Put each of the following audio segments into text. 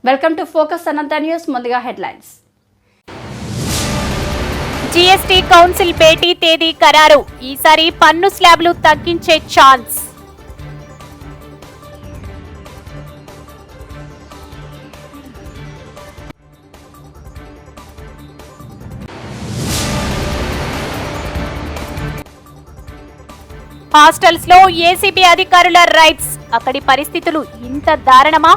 Welcome to focus Anantha news. ముందుగా headlines. GST council భేటీ తేదీ ఖరారు. ఈసారి పన్ను స్లాబ్లు తగ్గించే ఛాన్స్. హాస్టల్స్ లో ఏసీబీ అధికారుల రైడ్స్. అక్కడి పరిస్థితులు ఇంత దారుణమా?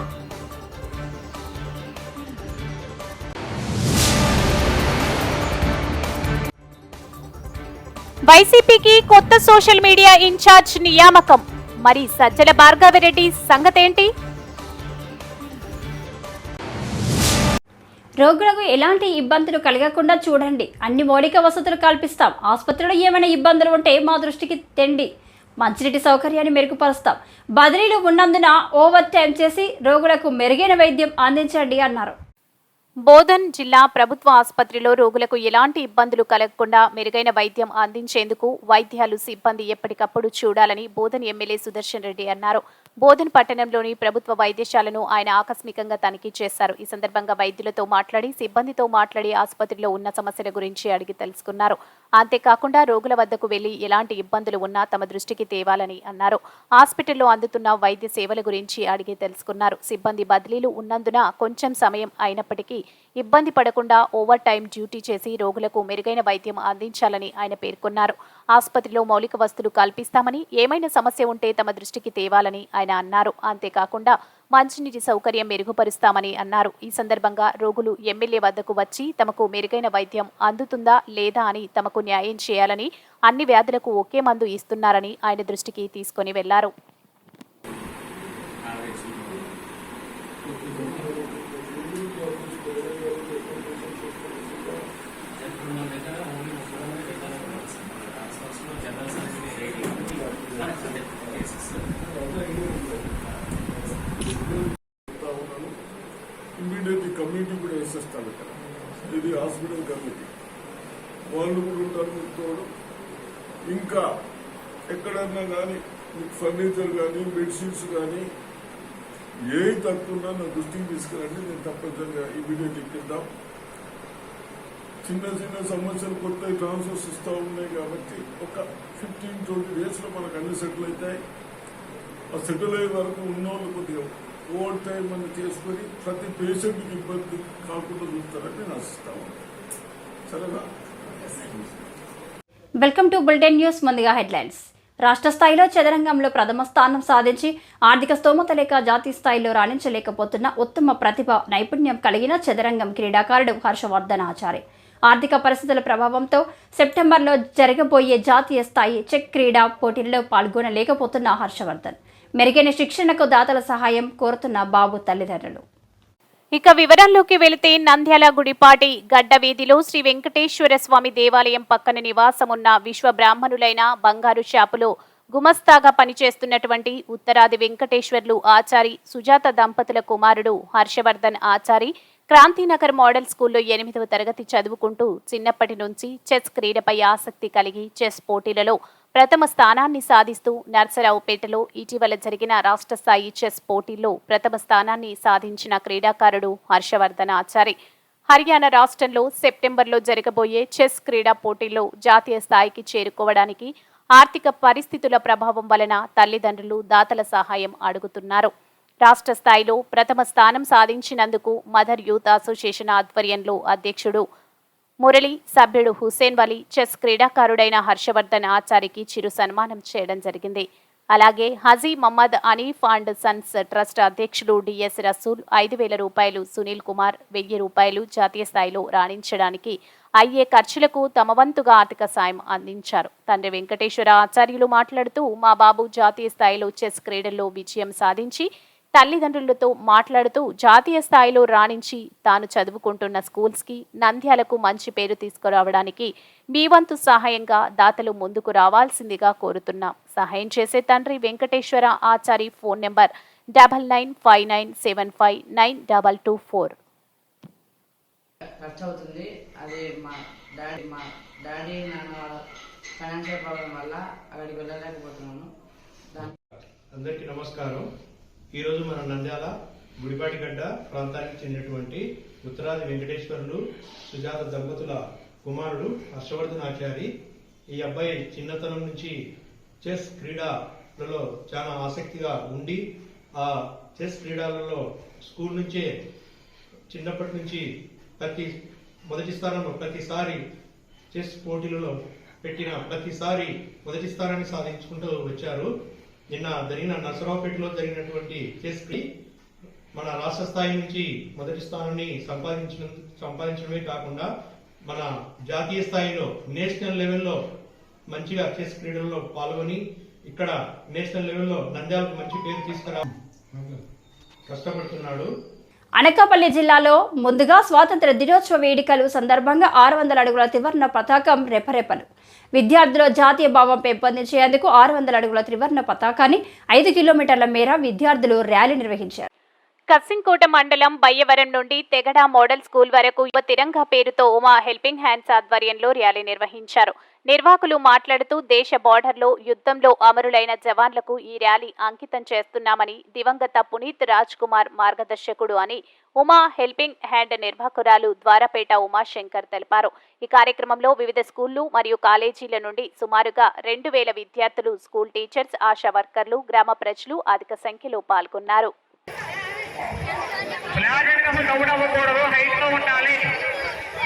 వైసీపీకి కొత్త సోషల్ మీడియా ఇన్ఛార్జ్ నియామకం. మరి సజ్జల భార్గవరెడ్డి సంగతేంటి? రోగులకు ఎలాంటి ఇబ్బందులు కలగకుండా చూడండి. అన్ని మౌలిక వసతులు కల్పిస్తాం. ఆసుపత్రిలో ఏమైనా ఇబ్బందులు ఉంటే మా దృష్టికి తెండి. మంచినీటి సౌకర్యాన్ని మెరుగుపరుస్తాం. బదిలీలు ఉన్నందున ఓవర్ టైం చేసి రోగులకు మెరుగైన వైద్యం అందించండి అన్నారు. బోధన్ జిల్లా ప్రభుత్వ ఆసుపత్రిలో రోగులకు ఎలాంటి ఇబ్బందులు కలగకుండా మెరుగైన వైద్యం అందించేందుకు వైద్యాలు సిబ్బంది ఎప్పటికప్పుడు చూడాలని బోధన్ ఎమ్మెల్యే సుదర్శన్ రెడ్డి అన్నారు. బోధన్ పట్టణంలోని ప్రభుత్వ వైద్యశాలను ఆయన ఆకస్మికంగా తనిఖీ చేశారు. ఈ సందర్భంగా వైద్యులతో మాట్లాడి సిబ్బందితో మాట్లాడి ఆసుపత్రిలో ఉన్న సమస్యల గురించి అడిగి తెలుసుకున్నారు. అంతేకాకుండా రోగుల వద్దకు వెళ్లి ఎలాంటి ఇబ్బందులు ఉన్నా తమ దృష్టికి తేవాలని అన్నారు. హాస్పిటల్లో అందుతున్న వైద్య సేవల గురించి అడిగి తెలుసుకున్నారు. సిబ్బంది బదిలీలు ఉన్నందున కొంచెం సమయం అయినప్పటికీ ఇబ్బంది పడకుండా ఓవర్ టైం డ్యూటీ చేసి రోగులకు మెరుగైన వైద్యం అందించాలని ఆయన పేర్కొన్నారు. ఆసుపత్రిలో మౌలిక వసతులు కల్పిస్తామని, ఏమైనా సమస్య ఉంటే తమ దృష్టికి తేవాలని ఆయన అన్నారు. అంతేకాకుండా మంచినీటి సౌకర్యం మెరుగుపరుస్తామని అన్నారు. ఈ సందర్భంగా రోగులు ఎమ్మెల్యే వద్దకు వచ్చి తమకు మెరుగైన వైద్యం అందుతుందా లేదా అని తమకు న్యాయం చేయాలని, అన్ని వ్యాధులకు ఒకే మందు ఇస్తున్నారని ఆయన దృష్టికి తీసుకుని వెళ్లారు. ఇమీడియట్లీ కమ్యూనిటీ కూడా వేసేస్తాను ఇక్కడ. ఇది హాస్పిటల్ కమ్యూనిటీ వాళ్ళు కూడా ఉంటారు మీకు. ఇంకా ఎక్కడన్నా కానీ మీకు ఫర్నిచర్ కానీ మెడిసిన్స్ కానీ ఏ తక్కువ నా దృష్టికి తీసుకురండి. నేను తప్పనిసరిగా ఇమీడియట్ ఇప్పిద్దాం. చిన్న చిన్న సమస్యలు కొత్త ట్రాన్స్ఫర్స్ ఇస్తూ ఉన్నాయి కాబట్టి ఒక 15-20 డేస్లో మనకు అన్ని సెటిల్ అవుతాయి. ఆ సెటిల్ అయ్యే వరకు ఉన్నోళ్ళు కొద్దిగా ఓవర్ టైం అని చేసుకుని ప్రతి పేషెంట్కి ఇబ్బంది కాకుండా చూస్తారని నేను ఆశిస్తాను. సరేనా? Welcome to bulletin news. ముందుగా హెడ్లైన్స్. రాష్ట్ర స్థాయిలో చదరంగంలో ప్రథమ స్థానం సాధించి ఆర్థిక స్తోమత లేక జాతీయ స్థాయిలో రాణించలేకపోతున్న ఉత్తమ ప్రతిభ నైపుణ్యం కలిగిన చదరంగం క్రీడాకారుడు హర్షవర్ధన్ ఆచారి. ఆర్థిక పరిస్థితుల ప్రభావంతో సెప్టెంబర్లో జరగబోయే జాతీయ స్థాయి చెక్ క్రీడా పోటీల్లో పాల్గొనలేకపోతున్న హర్షవర్ధన్ మెరుగైన శిక్షణకు దాతల సహాయం కోరుతున్న బాబు తల్లిదండ్రులు. ఇక వివరాల్లోకి వెళితే నంద్యాల గుడిపాటి గడ్డ వీధిలో శ్రీ వెంకటేశ్వర స్వామి దేవాలయం పక్కన నివాసమున్న విశ్వ బ్రాహ్మణులైన బంగారు షాపులో గుమస్తాగా పనిచేస్తున్నటువంటి ఉత్తరాది వెంకటేశ్వర్లు ఆచారి సుజాత దంపతుల కుమారుడు హర్షవర్ధన్ ఆచారి క్రాంతినగర్ మోడల్ స్కూల్లో 8వ తరగతి చదువుకుంటూ చిన్నప్పటి నుంచి చెస్ క్రీడపై ఆసక్తి కలిగి చెస్ పోటీలలో ప్రథమ స్థానాన్ని సాధిస్తూ నర్సరావుపేటలో ఇటీవల జరిగిన రాష్ట్ర స్థాయి చెస్ పోటీల్లో ప్రథమ స్థానాన్ని సాధించిన క్రీడాకారుడు హర్షవర్ధన్ ఆచారి. హర్యానా రాష్ట్రంలో సెప్టెంబర్లో జరగబోయే చెస్ క్రీడా పోటీల్లో జాతీయ స్థాయికి చేరుకోవడానికి ఆర్థిక పరిస్థితుల ప్రభావం వలన తల్లిదండ్రులు దాతల సహాయం అడుగుతున్నారు. రాష్ట్ర స్థాయిలో ప్రథమ స్థానం సాధించినందుకు మదర్ యూత్ అసోసియేషన్ ఆధ్వర్యంలో అధ్యక్షుడు మురళి, సభ్యుడు హుసేన్ వలీ చెస్ క్రీడాకారుడైన హర్షవర్ధన్ ఆచారికి చిరు సన్మానం చేయడం జరిగింది. అలాగే Haji Mohammed Anif and sons trust అధ్యక్షుడు డిఎస్ రసూల్ 5,000 రూపాయలు, సునీల్ కుమార్ 1,000 రూపాయలు జాతీయ స్థాయిలో రాణించడానికి అయ్యే ఖర్చులకు తమ వంతుగా ఆర్థిక సాయం అందించారు. తండ్రి వెంకటేశ్వర ఆచార్యులు మాట్లాడుతూ, మా బాబు జాతీయ స్థాయిలో చెస్ క్రీడల్లో విజయం సాధించి తల్లిదండ్రులతో మాట్లాడుతూ జాతీయ స్థాయిలో రాణించి తాను చదువుకుంటున్న స్కూల్స్కి, నంద్యాలకు మంచి పేరు తీసుకురావడానికి మీ వంతు సహాయంగా దాతలు ముందుకు రావాల్సిందిగా కోరుతున్నాం. సహాయం చేసే తండ్రి వెంకటేశ్వర ఆచారి. Phone number 9959759224. ఖర్చు అవుతుంది. అది మా డాడీ నాన్న ఫైనాన్షియల్ ప్రాబ్లం వల్ల అక్కడికి వెళ్ళలేకపోతున్నాను. అందరికీ నమస్కారం. ఈరోజు మన నంద్యాల గుడిపాటిగడ్డ ప్రాంతానికి చెందినటువంటి ఉత్తరాది వెంకటేశ్వర్లు సుజాత దంపతుల కుమారుడు హర్షవర్ధనాచారి. ఈ అబ్బాయి చిన్నతనం నుంచి చెస్ క్రీడలలో చాలా ఆసక్తిగా ఉండి ఆ చెస్ క్రీడలలో స్కూల్ నుంచే చిన్నప్పటి నుంచి మొదటి స్థానంలో ప్రతిసారి చెస్ పోటీలలో పెట్టిన ప్రతిసారి మొదటి స్థానాన్ని సాధించుకుంటూ వచ్చారు. నిన్న జరిగిన నర్సరావుపేటలో జరిగినటువంటి చెస్ మన రాష్ట్ర స్థాయి నుంచి మొదటి స్థానాన్ని సంపాదించడమే కాకుండా మన జాతీయ స్థాయిలో నేషనల్ లెవెల్లో మంచిగా చెస్ క్రీడల్లో పాల్గొని ఇక్కడ నేషనల్ లెవెల్లో నంద్యాలకు మంచి పేరు తీసుకురా కష్టపడుతున్నాడు. అనకాపల్లి జిల్లాలో ముందుగా స్వాతంత్ర దినోత్సవ వేడుకలు సందర్భంగా 600 అడుగుల త్రివర్ణ పతాకం రెపరెపలు. విద్యార్థుల జాతీయ భావం పెంపొందించేందుకు 600 అడుగుల త్రివర్ణ పతాకాన్ని 5 కిలోమీటర్ల మేర విద్యార్థులు ర్యాలీ నిర్వహించారు. కసింకోట మండలం బయ్యవరం నుండి తెగడ మోడల్ స్కూల్ వరకు యువ తిరంగా పేరుతో ఉమా హెల్పింగ్ హ్యాండ్స్ ఆధ్వర్యంలో ర్యాలీ నిర్వహించారు. నిర్వాహకులు మాట్లాడుతూ దేశ బార్డర్లో యుద్ధంలో అమరులైన జవాన్లకు ఈ ర్యాలీ అంకితం చేస్తున్నామని, దివంగత పునీత్ రాజ్ కుమార్ మార్గదర్శకుడు అని ఉమా హెల్పింగ్ హ్యాండ్ నిర్వాహకురాలు ద్వారపేట ఉమాశంకర్ తెలిపారు. ఈ కార్యక్రమంలో వివిధ స్కూళ్లు మరియు కాలేజీల నుండి సుమారుగా 2000 విద్యార్థులు, స్కూల్ టీచర్స్, ఆశా వర్కర్లు, గ్రామ ప్రజలు అధిక సంఖ్యలో పాల్గొన్నారు. దౌడవ్వకూడదు, హైట్ లో ఉండాలి.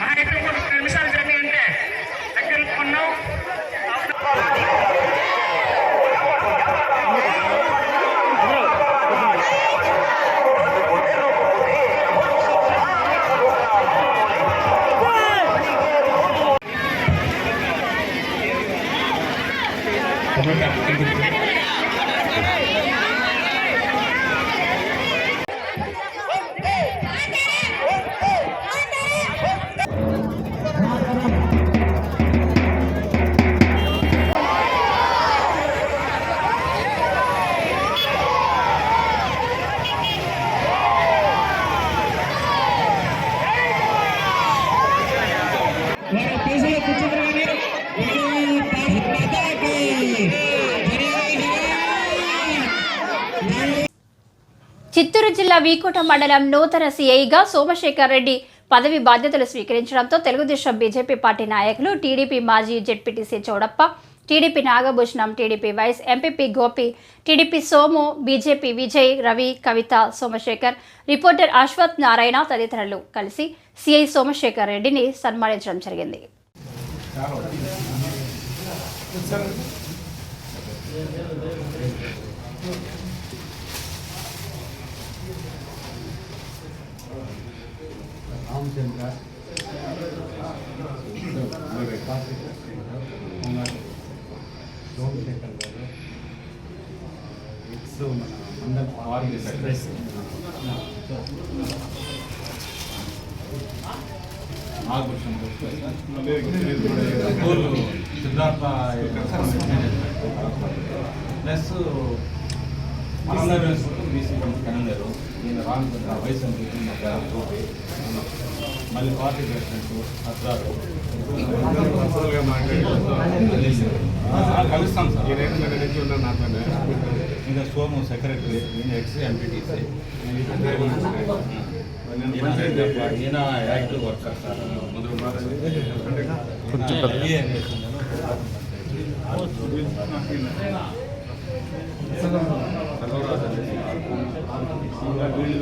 హైట్ 2 నిమిషాలు జర్నీ అంటే దగ్గరుకున్నాం. చిత్తూరు జిల్లా వీకోట మండలం నూతన సీఐగా సోమశేఖర్ రెడ్డి పదవి బాధ్యతలు స్వీకరించడంతో తెలుగుదేశం బీజేపీ పార్టీ నాయకులు, టీడీపీ మాజీ ZPTC Chowdappa, TDP Nagabhushanam, TDP vice MPP Gopi, TDP Somu, BJP Vijay, Ravi, Kavitha, Somashekar, reporter Ashwath Narayana తదితరులు కలిసి సీఐ సోమశేఖర్ రెడ్డిని సన్మానించడం జరిగింది. సిద్ధార్థ ప్లస్ బీసీ కనలేరు నేను రామచంద్ర వయసు మళ్ళీ పార్టీ ప్రెసిడెంట్ అత్రారు కలుస్తాం సార్. ఇంకా సోము సెక్రటరీ, నేను ఎక్స్ ఎంపీటీసీ, ఈయన యాక్టివ్ వర్కర్ సార్. వీళ్ళు